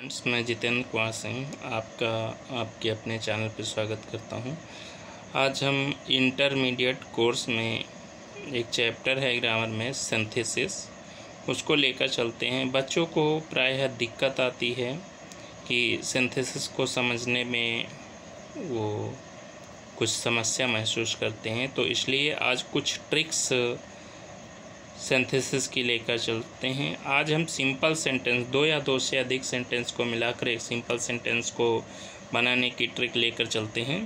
Friends, मैं जितेंद्र कुमार सिंह आपके अपने चैनल पर स्वागत करता हूं। आज हम इंटरमीडिएट कोर्स में एक चैप्टर है ग्रामर में सिंथेसिस, उसको लेकर चलते हैं। बच्चों को प्रायः दिक्कत आती है कि सिंथेसिस को समझने में वो कुछ समस्या महसूस करते हैं, तो इसलिए आज कुछ ट्रिक्स सिंथेसिस की लेकर चलते हैं। आज हम सिंपल सेंटेंस, दो या दो से अधिक सेंटेंस को मिलाकर एक सिंपल सेंटेंस को बनाने की ट्रिक लेकर चलते हैं।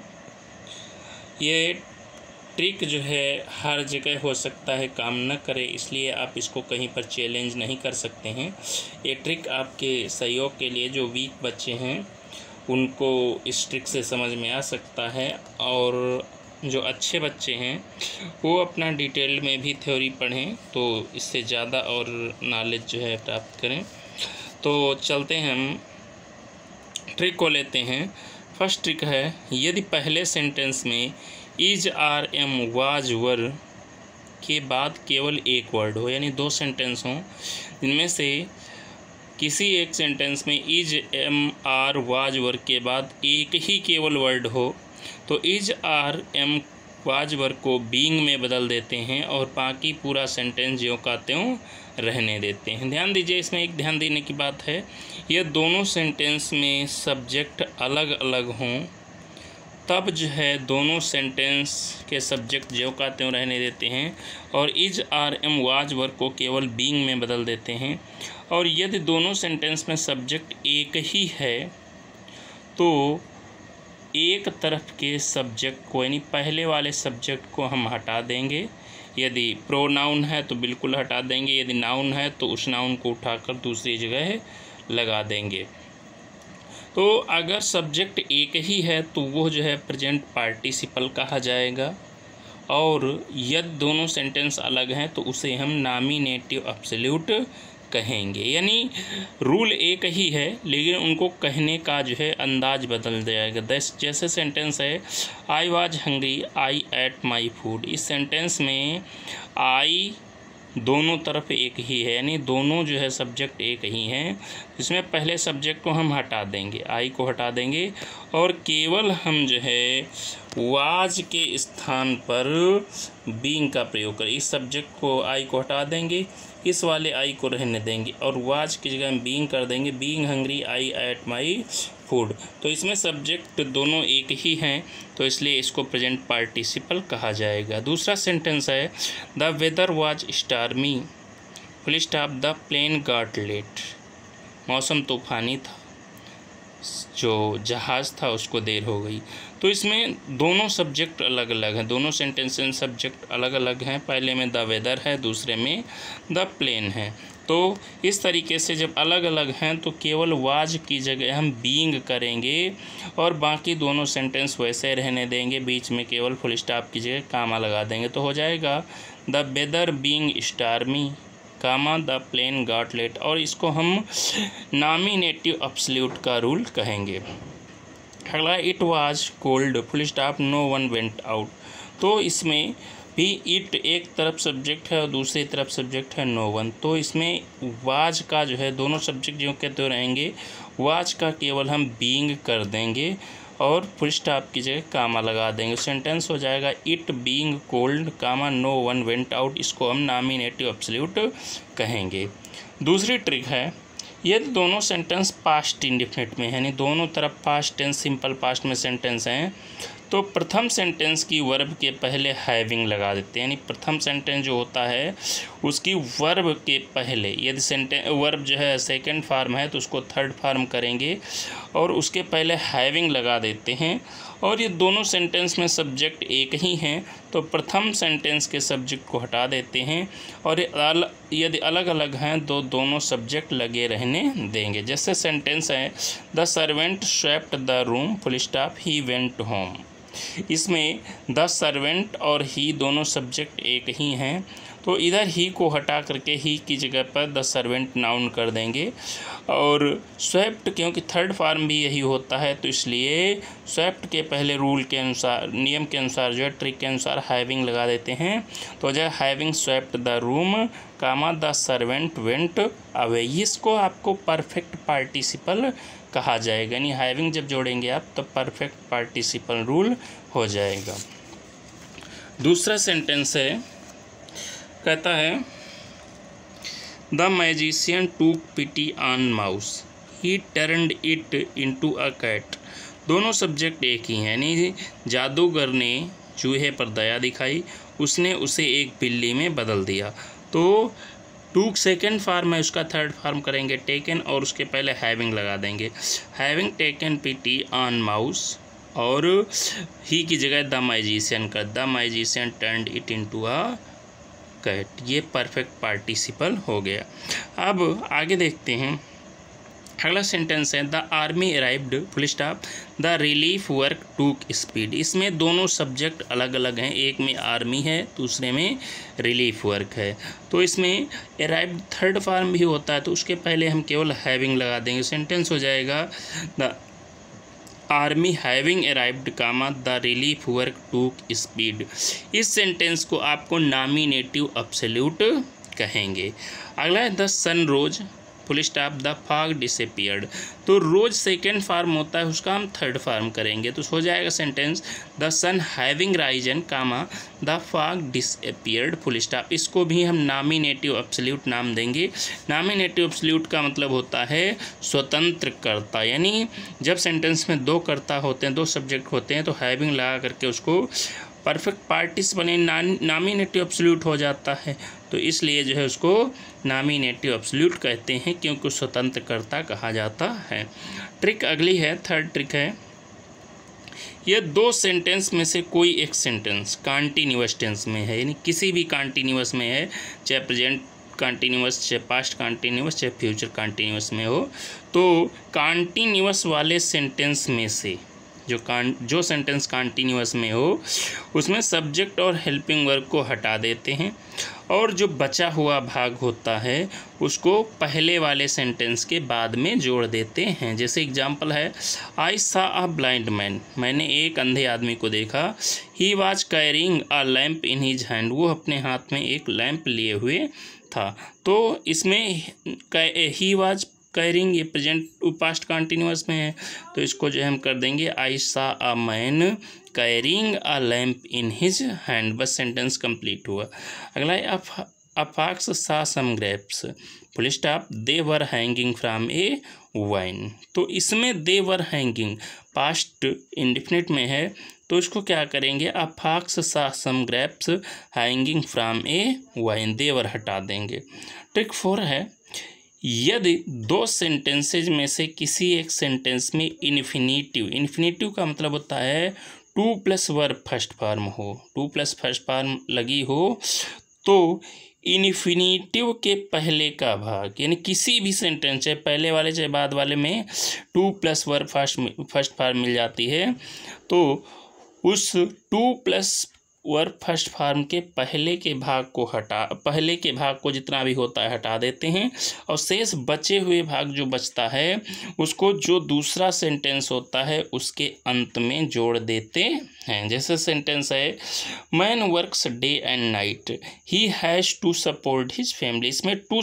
ये ट्रिक जो है हर जगह हो सकता है काम न करे, इसलिए आप इसको कहीं पर चैलेंज नहीं कर सकते हैं। ये ट्रिक आपके सहयोग के लिए जो वीक बच्चे हैं उनको इस ट्रिक से समझ में आ सकता है, और जो अच्छे बच्चे हैं वो अपना डिटेल में भी थ्योरी पढ़ें तो इससे ज़्यादा और नॉलेज जो है प्राप्त करें। तो चलते हैं, हम ट्रिक को लेते हैं। फर्स्ट ट्रिक है, यदि पहले सेंटेंस में इज, आर, एम, वाज, वर के बाद केवल एक वर्ड हो, यानी दो सेंटेंस हों, इनमें से किसी एक सेंटेंस में इज, एम, आर, वाज, वर के बाद एक ही केवल वर्ड हो, तो इज, आर, एम, वाज, वर को बीइंग में बदल देते हैं और बाकी पूरा सेंटेंस ज्यों का त्यों रहने देते हैं। ध्यान दीजिए, इसमें एक ध्यान देने की बात है, यह दोनों सेंटेंस में सब्जेक्ट अलग अलग हों तब जो है दोनों सेंटेंस के सब्जेक्ट ज्यों का त्यों रहने देते हैं और इज, आर, एम, वाज, वर को केवल बीइंग में बदल देते हैं। और यदि दोनों सेंटेंस में सब्जेक्ट एक ही है तो एक तरफ के सब्जेक्ट को, यानी पहले वाले सब्जेक्ट को हम हटा देंगे। यदि प्रोनाउन है तो बिल्कुल हटा देंगे, यदि नाउन है तो उस नाउन को उठाकर दूसरी जगह लगा देंगे। तो अगर सब्जेक्ट एक ही है तो वो जो है प्रेजेंट पार्टिसिपल कहा जाएगा, और यदि दोनों सेंटेंस अलग हैं तो उसे हम नॉमिनेटिव एब्सोल्यूट कहेंगे। यानी रूल एक ही है लेकिन उनको कहने का जो है अंदाज बदल जाएगा। जैसे सेंटेंस है, I was hungry, I at my food. इस सेंटेंस में आई दोनों तरफ एक ही है, यानी दोनों जो है सब्जेक्ट एक ही हैं। इसमें पहले सब्जेक्ट को हम हटा देंगे, आई को हटा देंगे, और केवल हम जो है वाज के स्थान पर बीइंग का प्रयोग करें। इस सब्जेक्ट को, आई को हटा देंगे, इस वाले आई को रहने देंगे और वाज की जगह हम बीइंग कर देंगे। Being hungry, I at my food. तो इसमें सब्जेक्ट दोनों एक ही हैं तो इसलिए इसको प्रेजेंट पार्टिसिपल कहा जाएगा। दूसरा सेंटेंस है, the weather was stormy, full stop, the plane got late. मौसम तूफानी था, जो जहाज़ था उसको देर हो गई। तो इसमें दोनों सब्जेक्ट अलग अलग हैं, दोनों सेंटेंस में सब्जेक्ट अलग अलग हैं। पहले में द वेदर है, दूसरे में द प्लेन है। तो इस तरीके से जब अलग अलग हैं तो केवल वाज की जगह हम बीइंग करेंगे और बाकी दोनों सेंटेंस वैसे रहने देंगे, बीच में केवल फुल स्टॉप की जगह कामा लगा देंगे। तो हो जाएगा the weather being stormy, comma, the plane got late. और इसको हम नॉमिनेटिव एब्सोल्यूट का रूल कहेंगे। अगला, it was cold, full stop, no one went out. तो इसमें भी इट एक तरफ सब्जेक्ट है और दूसरी तरफ सब्जेक्ट है नो वन। तो इसमें वाज का जो है दोनों सब्जेक्ट जो कहते रहेंगे, वाज का केवल हम बीइंग कर देंगे और फुल स्टॉप की जगह कामा लगा देंगे। सेंटेंस हो जाएगा, it being cold, comma, no one went out. इसको हम नॉमिनेटिव एब्सोल्यूट कहेंगे। दूसरी ट्रिक है, यदि दोनों सेंटेंस पास्ट इंडेफिनिट में है, यानी दोनों तरफ पास्ट टेंस, सिंपल पास्ट में सेंटेंस हैं, तो प्रथम सेंटेंस की वर्ब के पहले हैविंग लगा देते हैं। यानी प्रथम सेंटेंस जो होता है उसकी वर्ब के पहले, यदि वर्ब जो है सेकंड फॉर्म है तो उसको थर्ड फॉर्म करेंगे और उसके पहले हैविंग लगा देते हैं। और ये दोनों सेंटेंस में सब्जेक्ट एक ही हैं तो प्रथम सेंटेंस के सब्जेक्ट को हटा देते हैं और यदि अलग अलग हैं तो दोनों सब्जेक्ट लगे रहने देंगे। जैसे सेंटेंस है, the servant swept the room, full stop, he went home. इसमें द सर्वेंट और ही दोनों सब्जेक्ट एक ही हैं तो इधर ही को हटा करके ही की जगह पर द सर्वेंट नाउन कर देंगे और स्वेप्ट क्योंकि थर्ड फॉर्म भी यही होता है, तो इसलिए स्वेप्ट के पहले रूल के अनुसार, नियम के अनुसार जो है, ट्रिक के अनुसार हैविंग लगा देते हैं। तो जो है having swept the room comma the servant went away, इसको आपको परफेक्ट पार्टिसिपल कहा जाएगा। यानी हैविंग जब जोड़ेंगे आप तो परफेक्ट पार्टिसिपल रूल हो जाएगा। दूसरा सेंटेंस है, कहता है the magician took pity on mouse he turned it into a cat. दोनों सब्जेक्ट एक ही हैं, यानी जादूगर ने चूहे पर दया दिखाई, उसने उसे एक बिल्ली में बदल दिया। तो टूक सेकेंड फॉर्म है, उसका थर्ड फॉर्म करेंगे टेकन और उसके पहले हैविंग लगा देंगे। Having taken pity on mouse और ही की जगह द मैजिशियन का, the magician turned it into a cat, ये परफेक्ट पार्टिसिपल हो गया। अब आगे देखते हैं, अगला सेंटेंस है the army arrived full stop the relief work took speed. इसमें दोनों सब्जेक्ट अलग अलग हैं, एक में आर्मी है, दूसरे में रिलीफ वर्क है। तो इसमें अराइव्ड थर्ड फॉर्म भी होता है, तो उसके पहले हम केवल हैविंग लगा देंगे। सेंटेंस हो जाएगा the army having arrived comma the relief work took speed. इस सेंटेंस को आपको नॉमिनेटिव एब्सोल्यूट कहेंगे। अगला है the sun rose full stop the fog disappeared. तो रोज सेकेंड फॉर्म होता है, उसका हम थर्ड फॉर्म करेंगे, तो हो जाएगा sentence the sun having risen comma the fog disappeared full stop. इसको भी हम नॉमिनेटिव एब्सोल्यूट नाम देंगे। नॉमिनेटिव एब्सोल्यूट का मतलब होता है स्वतंत्र कर्ता, यानी जब सेंटेंस में दो कर्ता होते हैं, दो सब्जेक्ट होते हैं, तो हैविंग लगा करके उसको परफेक्ट पार्टिसिपल नॉमिनेटिव एब्सोल्यूट हो जाता है। तो इसलिए जो है उसको नॉमिनेटिव एब्सोल्यूट कहते हैं, क्योंकि स्वतंत्रकर्ता कहा जाता है। ट्रिक अगली है, थर्ड ट्रिक है, यह दो सेंटेंस में से कोई एक सेंटेंस कॉन्टिन्यूअस टेंस में है, यानी किसी भी कॉन्टिन्यूअस में है, चाहे प्रेजेंट कॉन्टिन्यूअस, चाहे पास्ट कॉन्टिन्यूअस, चाहे फ्यूचर कॉन्टिन्यूअस में हो। तो कॉन्टिन्यूअस वाले सेंटेंस में से जो सेंटेंस कॉन्टिन्यूअस में हो, उसमें सब्जेक्ट और हेल्पिंग वर्ब को हटा देते हैं और जो बचा हुआ भाग होता है उसको पहले वाले सेंटेंस के बाद में जोड़ देते हैं। जैसे एग्जांपल है, आई सा अ ब्लाइंड मैन, मैंने एक अंधे आदमी को देखा। He was carrying a lamp in his hand, वो अपने हाथ में एक लैंप लिए हुए था। तो इसमें ही वाज कैरिंग, ये प्रेजेंट पास्ट कॉन्टिन्यूअस में है, तो इसको जो हम कर देंगे I saw a man carrying a lamp in his hand. बस सेंटेंस कंप्लीट हुआ। अगला है a fox saw some grapes full stop they were hanging from a vine. तो इसमें they were hanging past indefinite में है, तो इसको क्या करेंगे, a fox saw some grapes hanging from a vine, they were हटा देंगे। ट्रिक 4 है, यदि दो सेंटेंसेज में से किसी एक सेंटेंस में इन्फिनेटिव का मतलब होता है 2+ वर्ब फर्स्ट फॉर्म हो, 2+ फर्स्ट फॉर्म लगी हो, तो इन्फिनेटिव के पहले का भाग, यानी किसी भी सेंटेंस, चाहे पहले वाले चाहे बाद वाले में 2+ वर्ब फर्स्ट फॉर्म मिल जाती है, तो उस 2+ वर्ब फर्स्ट फॉर्म के पहले के भाग को जितना भी होता है हटा देते हैं और शेष बचे हुए भाग जो बचता है उसको जो दूसरा सेंटेंस होता है उसके अंत में जोड़ देते हैं। जैसे सेंटेंस है, man works day and night he has to support his family. इसमें टू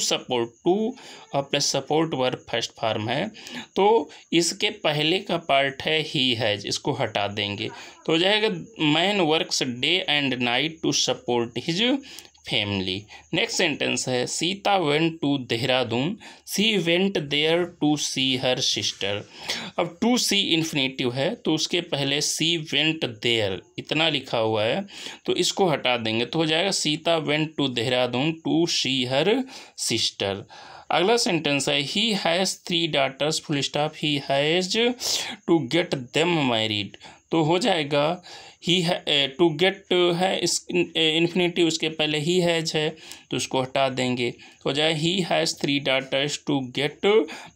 और plus support verb first form है, तो इसके पहले का पार्ट है ही हैज़, इसको हटा देंगे तो हो जाएगा man works day and night to support his family. Next sentence है, Sita went to Dehradun she went there to see her sister. अब टू सी इन्फिनेटिव है, तो उसके पहले सी वेंट देयर इतना लिखा हुआ है, तो इसको हटा देंगे तो हो जाएगा Sita went to Dehradun to see her sister. अगला सेंटेंस है, he has 3 daughters full stop he has to get them married. तो हो जाएगा ही टू गेट है इस इन्फिनेटिव, उसके पहले ही हैज है तो उसको हटा देंगे तो हो जाए he has 3 daughters to get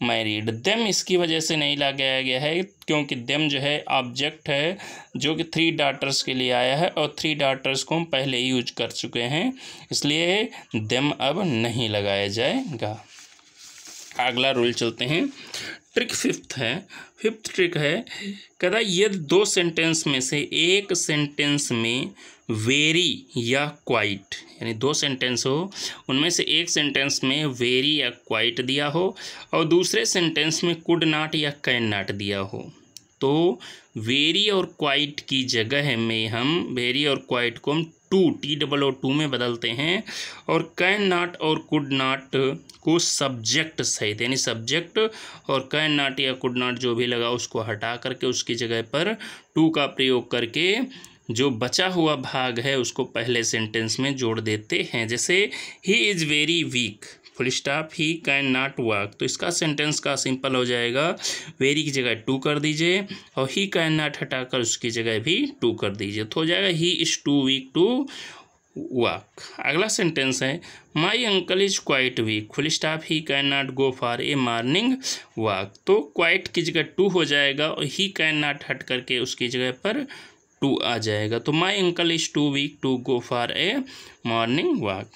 married. Them इसकी वजह से नहीं लगाया गया है क्योंकि देम जो है ऑब्जेक्ट है जो कि 3 daughters के लिए आया है और 3 daughters को हम पहले यूज कर चुके हैं, इसलिए देम अब नहीं लगाया जाएगा। अगला रूल चलते हैं। ट्रिक फिफ्थ ट्रिक है, कहता यदि दो सेंटेंस में से एक सेंटेंस में वेरी या क्वाइट, यानी दो सेंटेंस हो, उनमें से एक सेंटेंस में वेरी या क्वाइट दिया हो और दूसरे सेंटेंस में कुड नॉट या कैन नॉट दिया हो, तो वेरी और क्वाइट की जगह में हम वेरी और क्वाइट को हम TOO में बदलते हैं और कैन नॉट और कुड नॉट को सब्जेक्ट सहित, यानी सब्जेक्ट और कैन नॉट या कुड नॉट जो भी लगा उसको हटा करके उसकी जगह पर टू का प्रयोग करके जो बचा हुआ भाग है उसको पहले सेंटेंस में जोड़ देते हैं। जैसे he is very weak full stop he can not walk, तो इसका सेंटेंस का सिंपल हो जाएगा, वेरी की जगह टू कर दीजिए और ही कैन नॉट हटाकर उसकी जगह भी टू कर दीजिए, तो हो जाएगा he is too weak to walk. अगला सेंटेंस है my uncle is quite weak full stop he can not go for a morning walk, तो क्वाइट की जगह टू हो जाएगा और ही कैन नॉट हट करके उसकी जगह पर टू आ जाएगा, तो my uncle is too weak to go for a morning walk.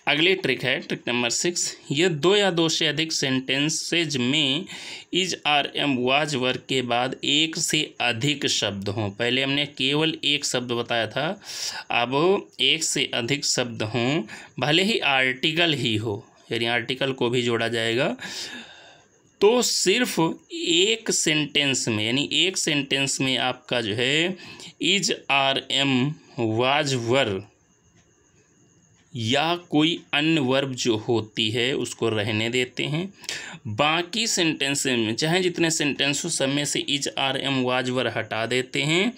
अगली ट्रिक है ट्रिक नंबर 6, यह दो या दो से अधिक सेंटेंसेज में इज आर एम वाज वर्ग के बाद एक से अधिक शब्द हों। पहले हमने केवल एक शब्द बताया था, अब एक से अधिक शब्द हों, भले ही आर्टिकल ही हो, यानी आर्टिकल को भी जोड़ा जाएगा, तो सिर्फ एक सेंटेंस में, यानी एक सेंटेंस में आपका जो है इज आर एम वाज वर्ग या कोई अन्य वर्ब जो होती है उसको रहने देते हैं। बाकी सेंटेंस में चाहे जितने सेंटेंस हो सब में से is are am was verb हटा देते हैं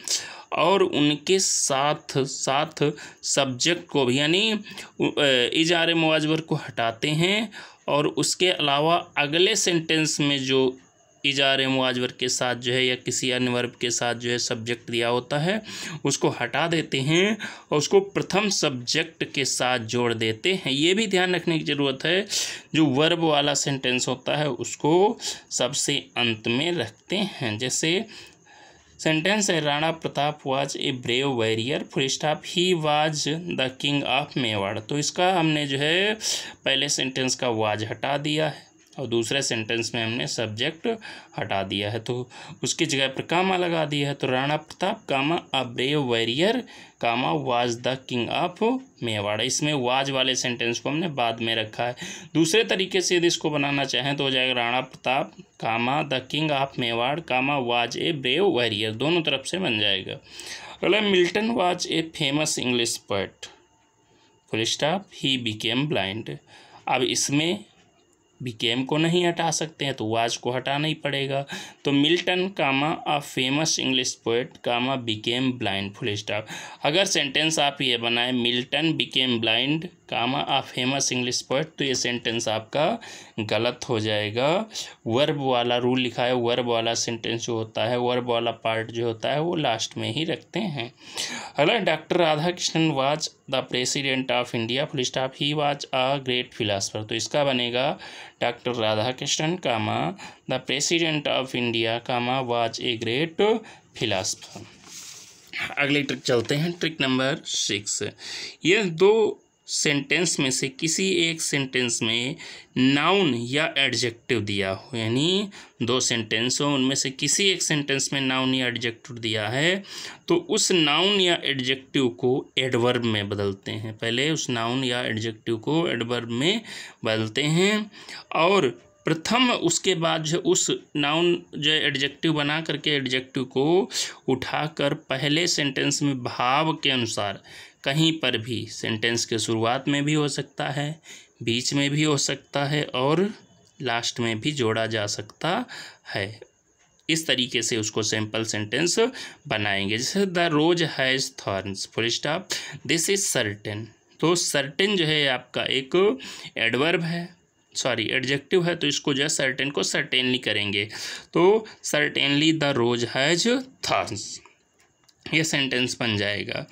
और उनके साथ साथ सब्जेक्ट को भी, यानी is are am was verb को हटाते हैं और उसके अलावा अगले सेंटेंस में जो is are am was verb के साथ जो है या किसी अन्य वर्ब के साथ जो है सब्जेक्ट दिया होता है उसको हटा देते हैं और उसको प्रथम सब्जेक्ट के साथ जोड़ देते हैं। ये भी ध्यान रखने की ज़रूरत है, जो वर्ब वाला सेंटेंस होता है उसको सबसे अंत में रखते हैं। जैसे सेंटेंस है Rana Pratap was a brave warrior full stop he was the king of Mewar, तो इसका हमने जो है पहले सेंटेंस का वाज हटा दिया है और दूसरे सेंटेंस में हमने सब्जेक्ट हटा दिया है, तो उसकी जगह पर कामा लगा दिया है, तो Rana Pratap comma a brave warrior comma was the king of Mewar. इसमें वाज वाले सेंटेंस को हमने बाद में रखा है। दूसरे तरीके से यदि इसको बनाना चाहें तो हो जाएगा Rana Pratap comma the king of Mewar comma was a brave warrior, दोनों तरफ से बन जाएगा। अगला Milton was a famous English poet full stop he became blind, अब इसमें बिकेम को नहीं हटा सकते हैं तो वाज को हटाना ही पड़ेगा, तो Milton comma a famous English poet comma became blind full stop. अगर सेंटेंस आप ये बनाए Milton became blind comma a famous English poet, तो ये सेंटेंस आपका गलत हो जाएगा। वर्ब वाला रूल लिखा है, वर्ब वाला सेंटेंस जो होता है, वर्ब वाला पार्ट जो होता है वो लास्ट में ही रखते हैं। अगला doctor Radhakrishnan was the president of India full stop he was a great philosopher, तो इसका बनेगा doctor Radhakrishnan comma the president of India comma was a great philosopher. अगली ट्रिक चलते हैं ट्रिक नंबर 6, यह दो सेंटेंस में से किसी एक सेंटेंस में नाउन या एडजेक्टिव दिया हो, यानी दो सेंटेंस हो उनमें से किसी एक सेंटेंस में नाउन या एडजेक्टिव दिया है तो उस नाउन या एडजेक्टिव को एडवर्ब में बदलते हैं। पहले उस नाउन या एडजेक्टिव को एडवर्ब में बदलते हैं और प्रथम उसके बाद जो उस नाउन जो एडजेक्टिव बना करके एडजेक्टिव को उठाकर पहले सेंटेंस में भाव के अनुसार कहीं पर भी, सेंटेंस के शुरुआत में भी हो सकता है, बीच में भी हो सकता है और लास्ट में भी जोड़ा जा सकता है। इस तरीके से उसको सिंपल सेंटेंस बनाएंगे। जैसे the rose has thorns full stop this is certain, तो सर्टेन जो है आपका एक एडवर्ब है, सॉरी एडजेक्टिव है, तो इसको जो है सर्टेन को सर्टेनली करेंगे, तो certainly the rose has thorns, ये सेंटेंस बन जाएगा।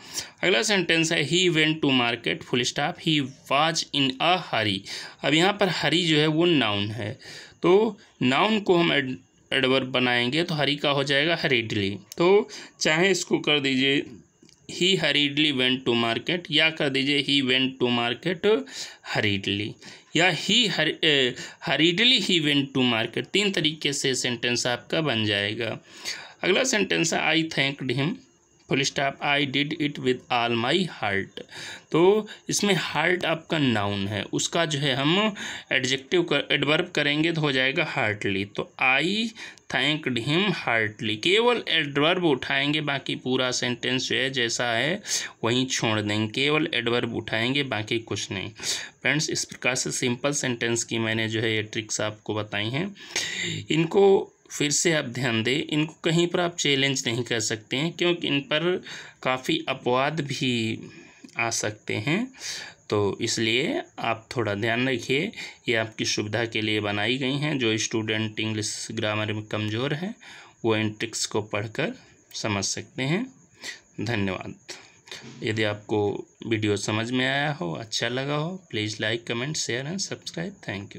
अगला सेंटेंस है he went to market full stop he was in a hurry, अब यहाँ पर हरी जो है वो नाउन है, तो नाउन को हम एडवर्ब बनाएंगे तो हरी का हो जाएगा हरीडली, तो चाहे इसको कर दीजिए he hurriedly went to market, या कर दीजिए he went to market hurriedly, या he hurriedly he went to market. 3 तरीके से सेंटेंस आपका बन जाएगा। अगला सेंटेंस है I thanked him full stop I did it with all my heart. तो इसमें हार्ट आपका नाउन है, उसका जो है हम एडवर्ब करेंगे तो हो जाएगा हार्टली। तो आई थैंक्ड हिम हार्टली, केवल एडवर्ब उठाएंगे, बाकी पूरा सेंटेंस जो है जैसा है वहीं छोड़ देंगे, केवल एडवर्ब उठाएंगे, बाकी कुछ नहीं। फ्रेंड्स, इस प्रकार से सिंपल सेंटेंस की मैंने जो है ये ट्रिक्स आपको बताई हैं। इनको फिर से आप ध्यान दें, इनको कहीं पर आप चैलेंज नहीं कर सकते हैं, क्योंकि इन पर काफ़ी अपवाद भी आ सकते हैं। तो इसलिए आप थोड़ा ध्यान रखिए, ये आपकी सुविधा के लिए बनाई गई हैं। जो स्टूडेंट इंग्लिश ग्रामर में कमज़ोर हैं वो इन ट्रिक्स को पढ़कर समझ सकते हैं। धन्यवाद। यदि आपको वीडियो समझ में आया हो, अच्छा लगा हो, please like, comment, share and subscribe. Thank you.